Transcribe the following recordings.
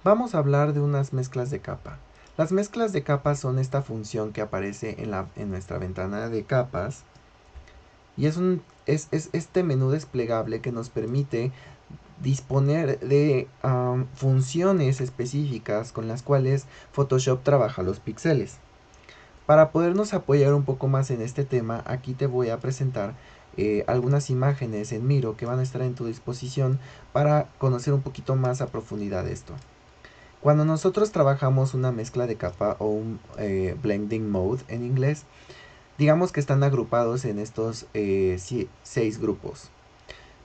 Vamos a hablar de unas mezclas de capa. Las mezclas de capas son esta función que aparece en nuestra ventana de capas y es este menú desplegable que nos permite disponer de funciones específicas con las cuales Photoshop trabaja los píxeles. Para podernos apoyar un poco más en este tema, aquí te voy a presentar algunas imágenes en Miro que van a estar en tu disposición para conocer un poquito más a profundidad esto. Cuando nosotros trabajamos una mezcla de capa o un blending mode en inglés, digamos que están agrupados en estos 6 grupos.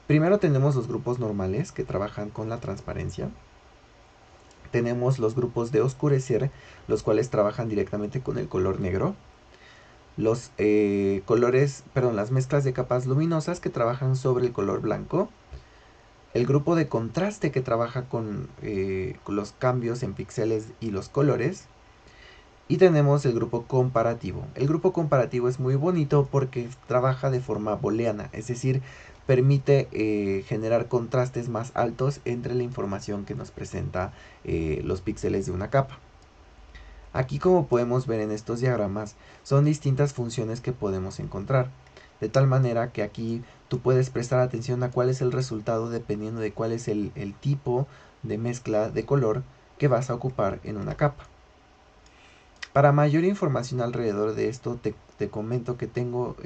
Primero tenemos los grupos normales que trabajan con la transparencia. Tenemos los grupos de oscurecer, los cuales trabajan directamente con el color negro. Los las mezclas de capas luminosas que trabajan sobre el color blanco. El grupo de contraste que trabaja con los cambios en píxeles y los colores. Y tenemos el grupo comparativo. El grupo comparativo es muy bonito porque trabaja de forma booleana, es decir, permite generar contrastes más altos entre la información que nos presenta los píxeles de una capa. Aquí, como podemos ver en estos diagramas, son distintas funciones que podemos encontrar. De tal manera que aquí tú puedes prestar atención a cuál es el resultado dependiendo de cuál es el tipo de mezcla de color que vas a ocupar en una capa. Para mayor información alrededor de esto, te comento que tengo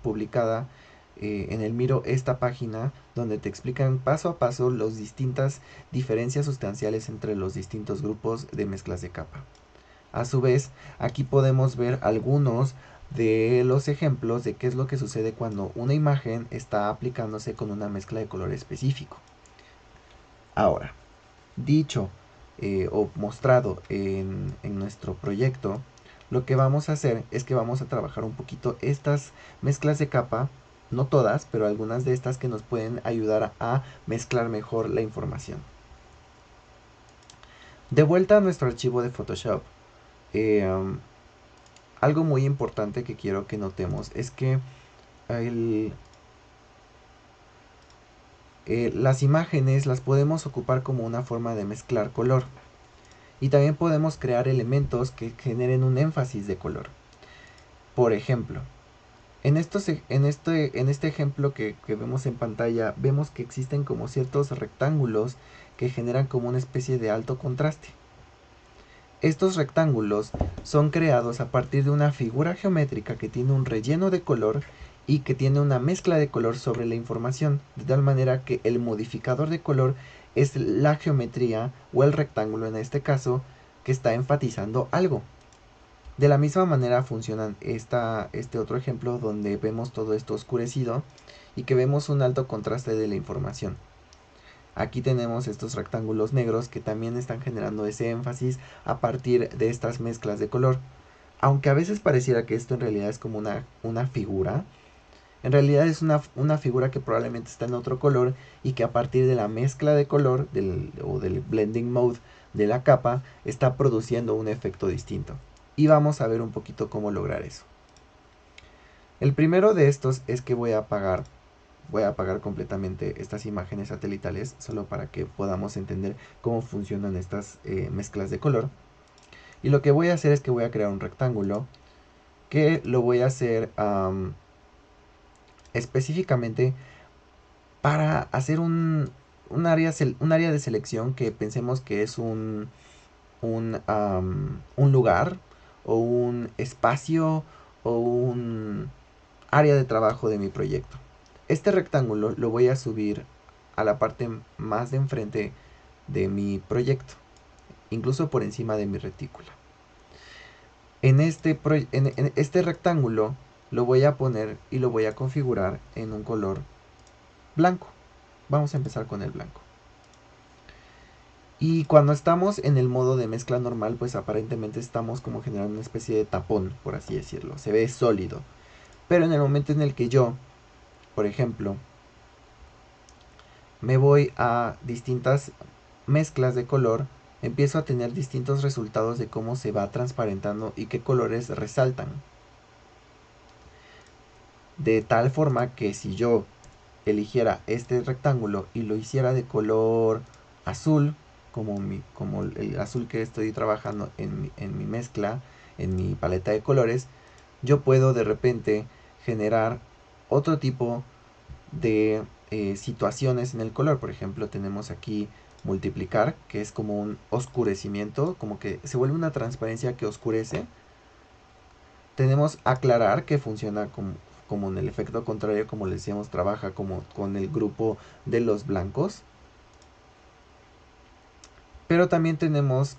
publicada en el Miro esta página donde te explican paso a paso las distintas diferencias sustanciales entre los distintos grupos de mezclas de capa. A su vez, aquí podemos ver algunos de los ejemplos de qué es lo que sucede cuando una imagen está aplicándose con una mezcla de color específico. Ahora, dicho o mostrado en nuestro proyecto, lo que vamos a hacer es que vamos a trabajar un poquito estas mezclas de capa, no todas, pero algunas de estas que nos pueden ayudar a mezclar mejor la información. De vuelta a nuestro archivo de Photoshop, algo muy importante que quiero que notemos es que las imágenes las podemos ocupar como una forma de mezclar color. Y también podemos crear elementos que generen un énfasis de color. Por ejemplo, en este ejemplo que vemos en pantalla, vemos que existen como ciertos rectángulos que generan como una especie de alto contraste. Estos rectángulos son creados a partir de una figura geométrica que tiene un relleno de color y que tiene una mezcla de color sobre la información, de tal manera que el modificador de color es la geometría o el rectángulo en este caso que está enfatizando algo. De la misma manera funcionan este otro ejemplo donde vemos todo esto oscurecido y que vemos un alto contraste de la información. Aquí tenemos estos rectángulos negros que también están generando ese énfasis a partir de estas mezclas de color. Aunque a veces pareciera que esto en realidad es como una figura, en realidad es una figura que probablemente está en otro color y que a partir de la mezcla de color o del blending mode de la capa está produciendo un efecto distinto. Y vamos a ver un poquito cómo lograr eso. El primero de estos es que voy a apagar completamente estas imágenes satelitales solo para que podamos entender cómo funcionan estas mezclas de color. Y lo que voy a hacer es que voy a crear un rectángulo que lo voy a hacer específicamente para hacer un área de selección que pensemos que es un lugar o un espacio o un área de trabajo de mi proyecto. Este rectángulo lo voy a subir a la parte más de enfrente de mi proyecto, incluso por encima de mi retícula. En este rectángulo lo voy a poner y lo voy a configurar en un color blanco. Vamos a empezar con el blanco. Y cuando estamos en el modo de mezcla normal, pues aparentemente estamos como generando una especie de tapón, por así decirlo. Se ve sólido. Pero en el momento en el que yo, por ejemplo, me voy a distintas mezclas de color, empiezo a tener distintos resultados de cómo se va transparentando y qué colores resaltan. De tal forma que si yo eligiera este rectángulo y lo hiciera de color azul, como el azul que estoy trabajando en mi mezcla, en mi paleta de colores, yo puedo de repente generar otro tipo de situaciones en el color. Por ejemplo, tenemos aquí multiplicar, que es como un oscurecimiento, como que se vuelve una transparencia que oscurece. Tenemos aclarar, que funciona como en el efecto contrario, como les decíamos, trabaja como con el grupo de los blancos. Pero también tenemos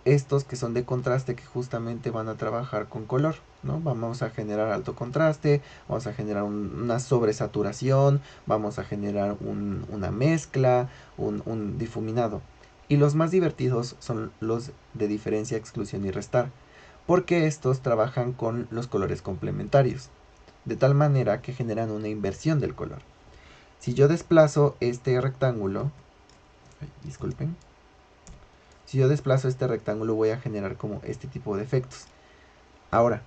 estos que son de contraste, que justamente van a trabajar con color, ¿no? Vamos a generar alto contraste, vamos a generar una sobresaturación, vamos a generar una mezcla, un difuminado. Y los más divertidos son los de diferencia, exclusión y restar, porque estos trabajan con los colores complementarios, de tal manera que generan una inversión del color. Si yo desplazo este rectángulo, disculpen, si yo desplazo este rectángulo voy a generar como este tipo de efectos. Ahora,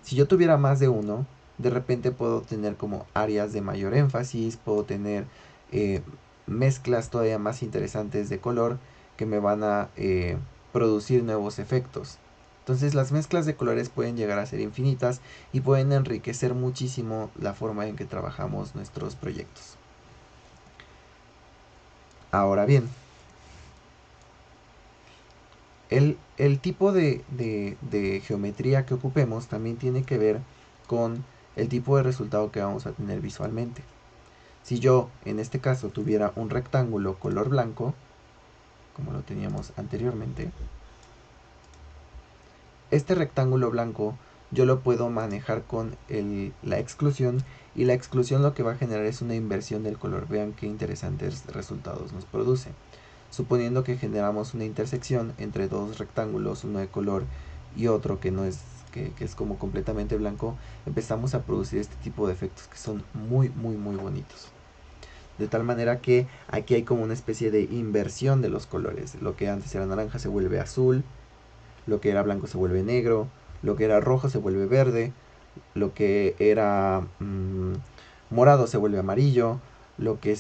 si yo tuviera más de uno, de repente puedo tener como áreas de mayor énfasis, puedo tener mezclas todavía más interesantes de color que me van a producir nuevos efectos. Entonces las mezclas de colores pueden llegar a ser infinitas y pueden enriquecer muchísimo la forma en que trabajamos nuestros proyectos. Ahora bien, el tipo de geometría que ocupemos también tiene que ver con el tipo de resultado que vamos a tener visualmente. Si yo, en este caso, tuviera un rectángulo color blanco, como lo teníamos anteriormente, este rectángulo blanco yo lo puedo manejar con la exclusión, y la exclusión lo que va a generar es una inversión del color. Vean qué interesantes resultados nos produce. Suponiendo que generamos una intersección entre dos rectángulos, uno de color y otro que no es que es como completamente blanco, empezamos a producir este tipo de efectos que son muy bonitos. De tal manera que aquí hay como una especie de inversión de los colores. Lo que antes era naranja se vuelve azul, lo que era blanco se vuelve negro, lo que era rojo se vuelve verde, lo que era morado se vuelve amarillo, lo que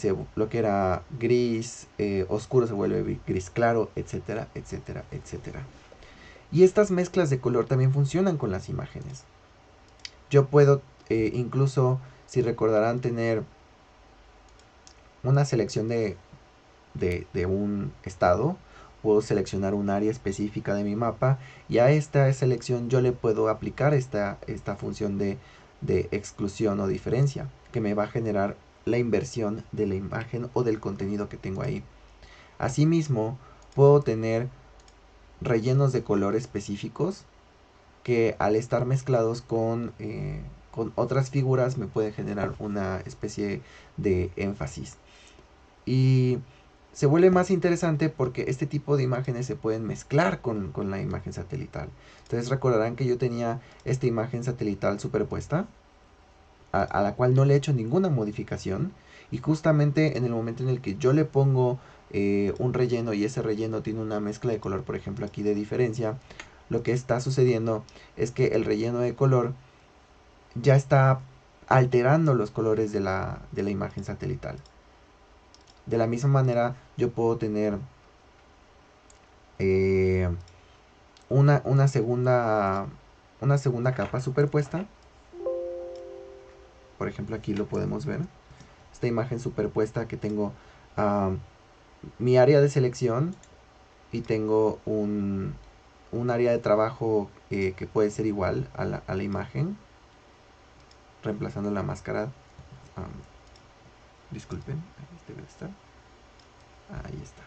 era gris oscuro se vuelve gris claro, etcétera, etcétera, etcétera. Y estas mezclas de color también funcionan con las imágenes. Yo puedo incluso, si recordarán, tener una selección de un estado. Puedo seleccionar un área específica de mi mapa, y a esta selección yo le puedo aplicar esta función de exclusión o diferencia, que me va a generar la inversión de la imagen o del contenido que tengo ahí. Asimismo, puedo tener rellenos de color específicos que, al estar mezclados con otras figuras, me pueden generar una especie de énfasis. Y se vuelve más interesante porque este tipo de imágenes se pueden mezclar con la imagen satelital. Entonces recordarán que yo tenía esta imagen satelital superpuesta, a la cual no le he hecho ninguna modificación. Y justamente en el momento en el que yo le pongo un relleno, y ese relleno tiene una mezcla de color, por ejemplo aquí de diferencia, lo que está sucediendo es que el relleno de color ya está alterando los colores de la imagen satelital. De la misma manera, yo puedo tener eh, una segunda capa superpuesta. Por ejemplo, aquí lo podemos ver. Esta imagen superpuesta que tengo mi área de selección, y tengo un área de trabajo que puede ser igual a la imagen, reemplazando la máscara. Disculpen, ahí debe estar. Ahí está.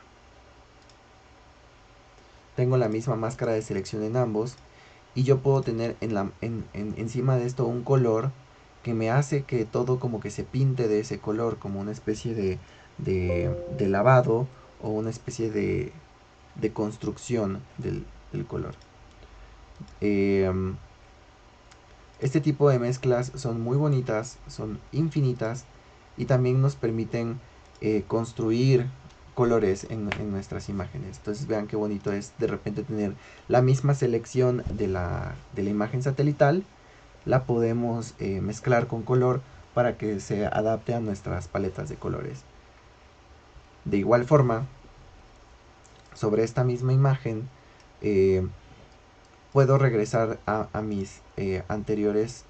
Tengo la misma máscara de selección en ambos, y yo puedo tener encima de esto un color que me hace que todo como que se pinte de ese color, como una especie de lavado, o una especie de construcción del color. Este tipo de mezclas son muy bonitas, son infinitas, y también nos permiten construir colores en nuestras imágenes. Entonces vean qué bonito es de repente tener la misma selección de la imagen satelital, la podemos mezclar con color para que se adapte a nuestras paletas de colores. De igual forma, sobre esta misma imagen, puedo regresar a mis anteriores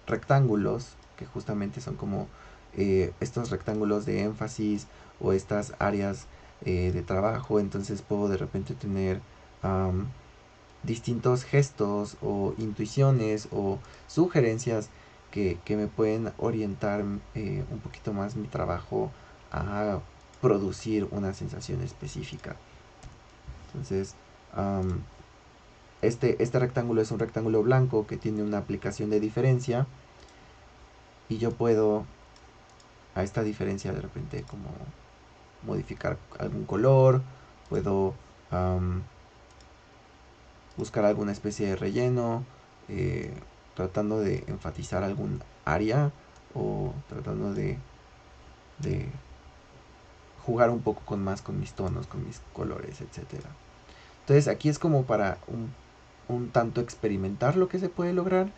rectángulos, que justamente son como estos rectángulos de énfasis o estas áreas de trabajo. Entonces puedo de repente tener distintos gestos o intuiciones o sugerencias que me pueden orientar un poquito más mi trabajo a producir una sensación específica. Entonces, este rectángulo es un rectángulo blanco que tiene una aplicación de diferencia, y yo puedo a esta diferencia de repente como modificar algún color, puedo buscar alguna especie de relleno, tratando de enfatizar algún área o tratando de jugar un poco con mis tonos, con mis colores, etcétera. Entonces aquí es como para un tanto experimentar lo que se puede lograr,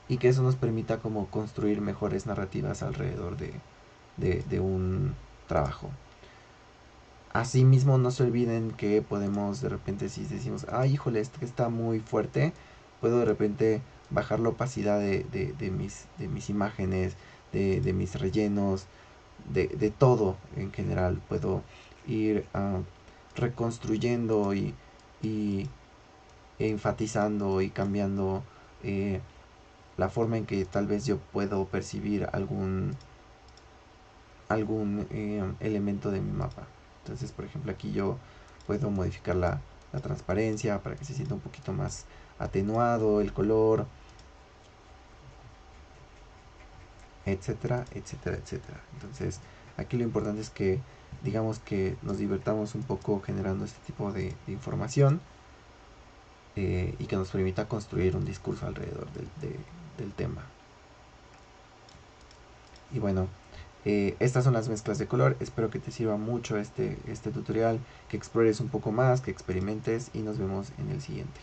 y que eso nos permita como construir mejores narrativas alrededor de un trabajo. Asimismo, no se olviden que podemos de repente, si decimos, ay, híjole, este está muy fuerte, puedo de repente bajar la opacidad de mis imágenes, de mis rellenos, de todo en general. Puedo ir reconstruyendo y enfatizando y cambiando la forma en que tal vez yo puedo percibir algún elemento de mi mapa. Entonces, por ejemplo, aquí yo puedo modificar la transparencia para que se sienta un poquito más atenuado el color, etcétera, etcétera, etcétera. Entonces, aquí lo importante es que, digamos, que nos divertamos un poco generando este tipo de información, y que nos permita construir un discurso alrededor del tema. Y bueno, estas son las mezclas de color. Espero que te sirva mucho este tutorial, que explores un poco más, que experimentes, y nos vemos en el siguiente.